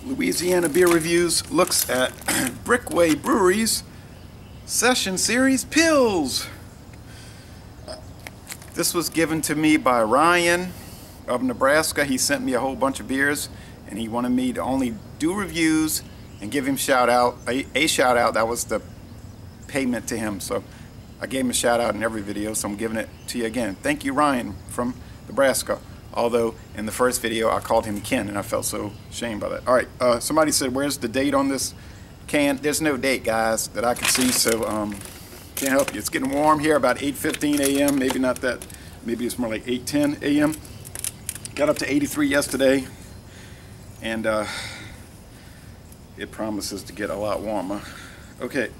Louisiana Beer Reviews looks at Brickway Brewery's Session Series Pills. This was given to me by Ryan of Nebraska. He sent me a whole bunch of beers and he wanted me to only do reviews and give him a shout out. That was the payment to him. So I gave him a shout out in every video, so I'm giving it to you again. Thank you, Ryan from Nebraska. Although in the first video I called him Ken and I felt so ashamed by that. Alright, somebody said, where's the date on this can? There's no date, guys, that I can see, so can't help you. It's getting warm here, about 8:15 a.m. Maybe not that, maybe it's more like 8:10 a.m. Got up to 83 yesterday, and it promises to get a lot warmer. Okay.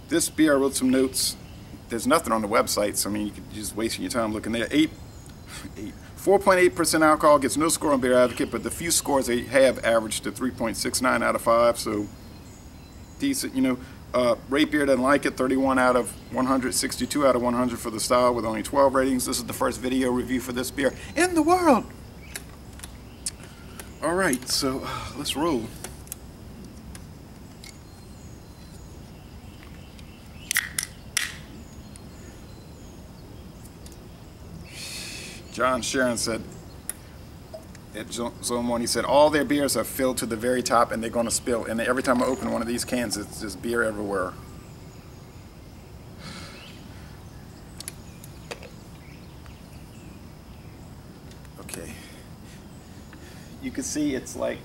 This beer, I wrote some notes. There's nothing on the website, so I mean, you could just waste your time looking there. 4.8% alcohol, gets no score on Beer Advocate, but the few scores they have averaged to 3.69 out of 5, so decent, you know. Rate Beer doesn't like it, 31 out of 100, 62 out of 100 for the style with only 12 ratings. This is the first video review for this beer in the world. Alright, so let's roll. John Sharon said at Zone 1, he said all their beers are filled to the very top and they're going to spill. And every time I open one of these cans, it's just beer everywhere. Okay. You can see it's like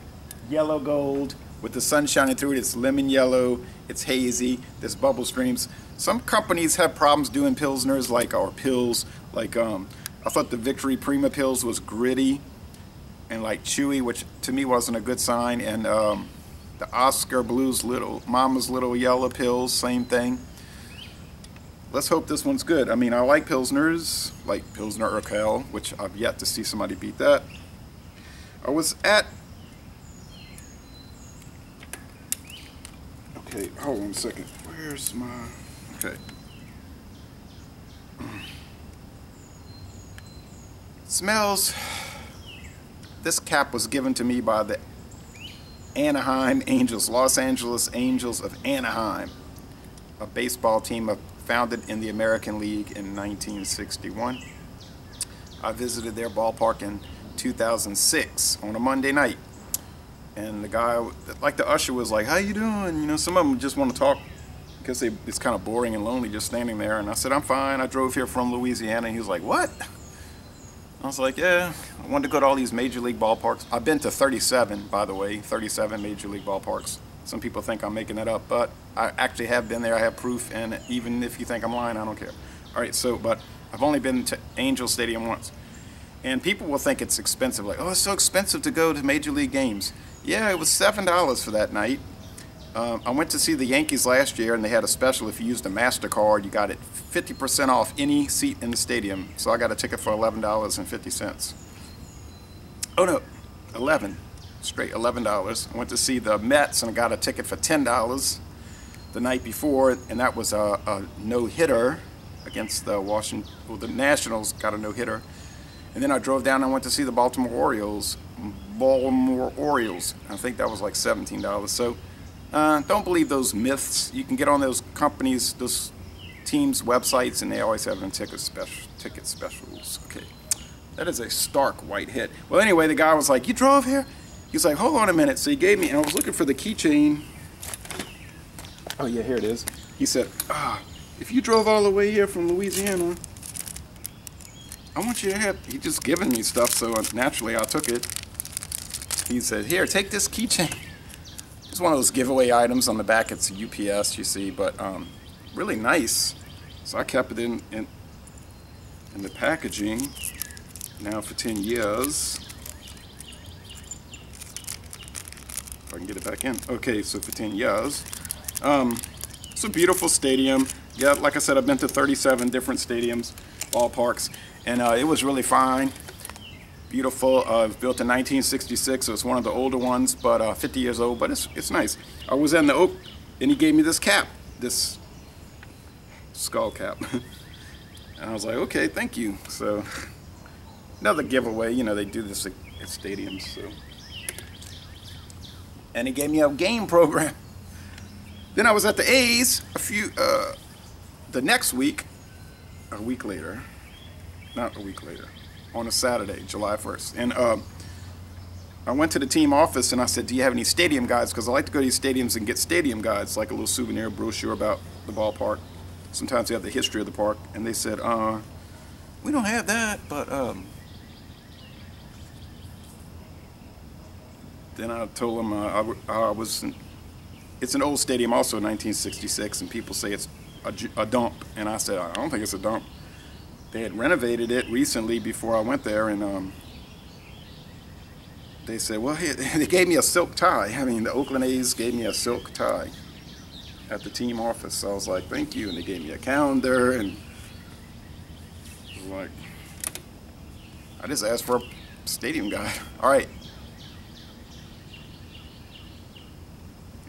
yellow gold with the sun shining through it. It's lemon yellow. It's hazy. There's bubble streams. Some companies have problems doing pilsners or pills like I thought the Victory Prima Pills was gritty and like chewy, which to me wasn't a good sign. And the Oscar Blues Mama's Little Yellow Pills, same thing. Let's hope this one's good. I mean, I like Pilsners, like Pilsner Urquell, which I've yet to see somebody beat that. I was at... Okay, hold on a second. Where's my... Okay. Smells. This cap was given to me by the Anaheim Angels, Los Angeles Angels of Anaheim, a baseball team founded in the American League in 1961. I visited their ballpark in 2006 on a Monday night, and the guy, like the usher, was like, "How you doing?" You know, some of them just want to talk because it's kind of boring and lonely just standing there. And I said, "I'm fine. I drove here from Louisiana." And he was like, "What?" I was like, yeah, I wanted to go to all these major league ballparks. I've been to 37, by the way, 37 major league ballparks. Some people think I'm making that up, but I actually have been there. I have proof, and even if you think I'm lying, I don't care. All right, so, but I've only been to Angel Stadium once. And people will think it's expensive, like, oh, it's so expensive to go to major league games. Yeah, it was $7 for that night. I went to see the Yankees last year, and they had a special. If you used a MasterCard, you got it 50% off any seat in the stadium. So I got a ticket for $11.50. Oh no, 11, straight $11. I went to see the Mets, and I got a ticket for $10 the night before, and that was a no-hitter against the the Nationals. Got a no-hitter, and then I drove down and went to see the Baltimore Orioles. I think that was like $17. So. Don't believe those myths. You can get on those companies, those teams' websites, and they always have them ticket specials. Okay, that is a stark white hit. Well, anyway, the guy was like, "You drove here?" He's like, "Hold on a minute." So he gave me, and I was looking for the keychain. Oh yeah, here it is. He said, "If you drove all the way here from Louisiana, I want you to have." He just given me stuff, so naturally I took it. He said, "Here, take this keychain." It's one of those giveaway items. On the back it's UPS, you see, but really nice. So I kept it in the packaging now for 10 years. If I can get it back in. Okay, so for 10 years. It's a beautiful stadium. Yeah, like I said, I've been to 37 different stadiums, ballparks, and it was really fine. Beautiful. It was built in 1966, so it's one of the older ones, but 50 years old, but it's nice. I was in the Oak, and he gave me this cap, this skull cap. And I was like, okay, thank you. So another giveaway. You know, they do this at stadiums. So. And he gave me a game program. Then I was at the A's the next week, a week later, not a week later, on a Saturday, July 1st. And I went to the team office and I said, do you have any stadium guides? Because I like to go to these stadiums and get stadium guides, like a little souvenir brochure about the ballpark. Sometimes they have the history of the park. And they said, we don't have that, but then I told them it's an old stadium, also 1966, and people say it's a dump. And I said, I don't think it's a dump. They had renovated it recently before I went there, and they said, well, they gave me a silk tie. I mean, the Oakland A's gave me a silk tie at the team office. So I was like, thank you. And they gave me a calendar, and I was like, I just asked for a stadium guide. All right.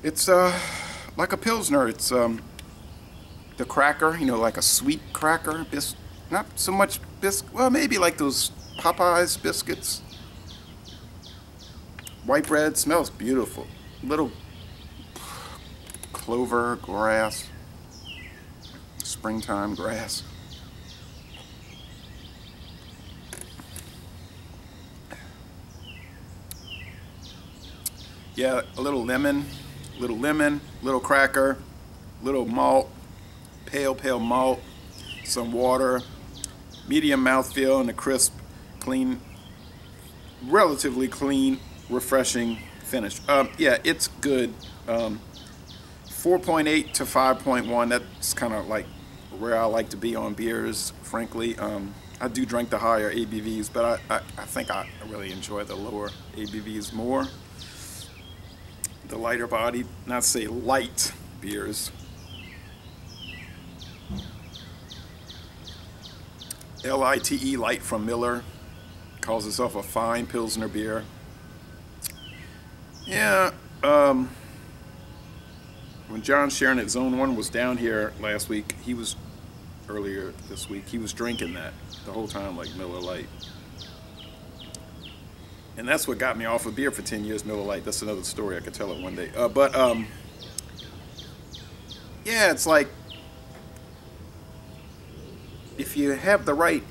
It's like a Pilsner. It's the cracker, you know, like a sweet cracker. Not so much biscuit. Well, maybe like those Popeyes biscuits. White bread, smells beautiful. Little clover grass. Springtime grass. Yeah, a little lemon, little cracker, little malt, pale malt, some water, medium mouthfeel, and a crisp, clean, relatively clean, refreshing finish. Yeah, it's good. 4.8 to 5.1. That's kind of like where I like to be on beers, frankly. I do drink the higher ABVs, but I think I really enjoy the lower ABVs more. The lighter bodied, not to say light beers. LITE, light from Miller, calls itself a fine Pilsner beer. Yeah, when John Sharon at Zone 1 was down here last week, earlier this week, he was drinking that the whole time, like Miller Lite. And that's what got me off of beer for 10 years, Miller Lite. That's another story, I could tell it one day. Yeah, it's like, if you have the right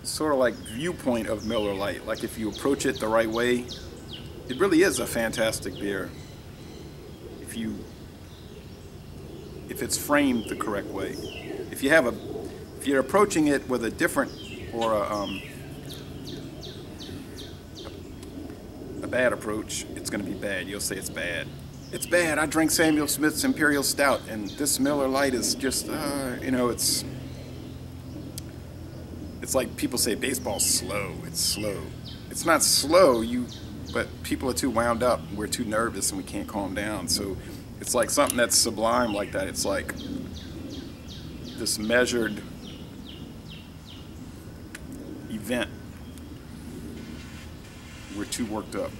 sort of like viewpoint of Miller Lite, like if you approach it the right way, it really is a fantastic beer. If it's framed the correct way. If you're approaching it with a different or a bad approach, it's going to be bad. You'll say it's bad. It's bad. I drank Samuel Smith's Imperial Stout, and this Miller Lite is just, you know, it's like people say baseball's slow. It's slow. It's not slow, but people are too wound up. We're too nervous, and we can't calm down. So it's like something that's sublime like that. It's like this measured event. We're too worked up.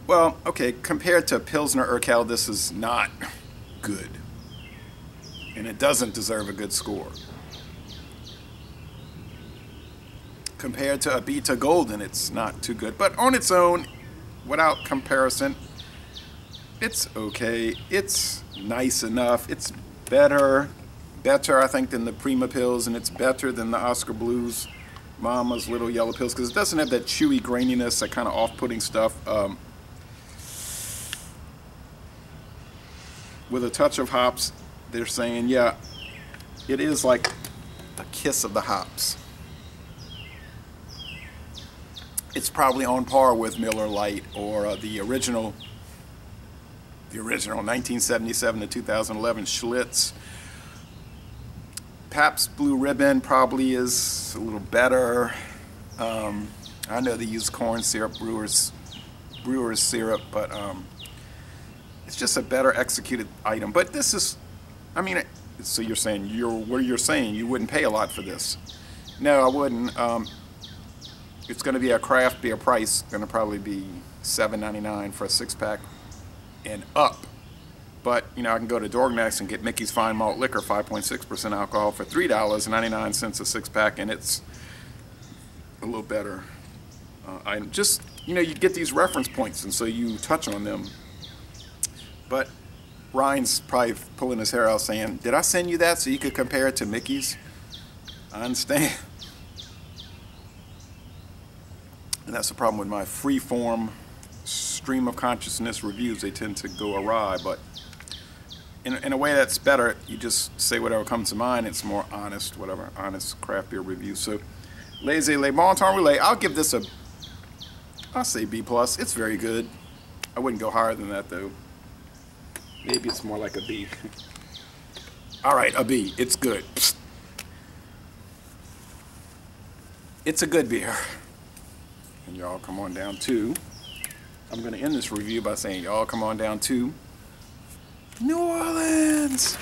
Well, okay, compared to Pilsner Urquell, this is not good. And it doesn't deserve a good score. Compared to Abita Golden, it's not too good. But on its own, without comparison, it's okay. It's nice enough. It's better, I think, than the Prima Pils, and it's better than the Oscar Blues Mama's Little Yellow Pills, because it doesn't have that chewy graininess, that kind of off-putting stuff. With a touch of hops, they're saying, yeah, it is like a kiss of the hops. It's probably on par with Miller Lite or the original 1977 to 2011 Schlitz. Pabst Blue Ribbon probably is a little better. I know they use corn syrup, brewer's syrup, but it's just a better executed item. But this is, I mean, so you're saying you wouldn't pay a lot for this? No, I wouldn't. It's going to be a craft beer price. Going to probably be $7.99 for a 6-pack and up. But, you know, I can go to Dorgnex and get Mickey's Fine Malt Liquor, 5.6% alcohol for $3.99 a six-pack, and it's a little better. I just, you know, you get these reference points, and so you touch on them. But Ryan's probably pulling his hair out saying, did I send you that so you could compare it to Mickey's? I understand. And that's the problem with my free-form stream of consciousness reviews. They tend to go awry, but in a way that's better. You just say whatever comes to mind. It's more honest, whatever, honest craft beer review. So, Laissez Le Bon Temps Roulé, I'll give this I'll say B+. It's very good. I wouldn't go higher than that, though. Maybe it's more like a B. All right, a B. It's good. It's a good beer. And y'all come on down to, I'm going to end this review by saying y'all come on down to New Orleans.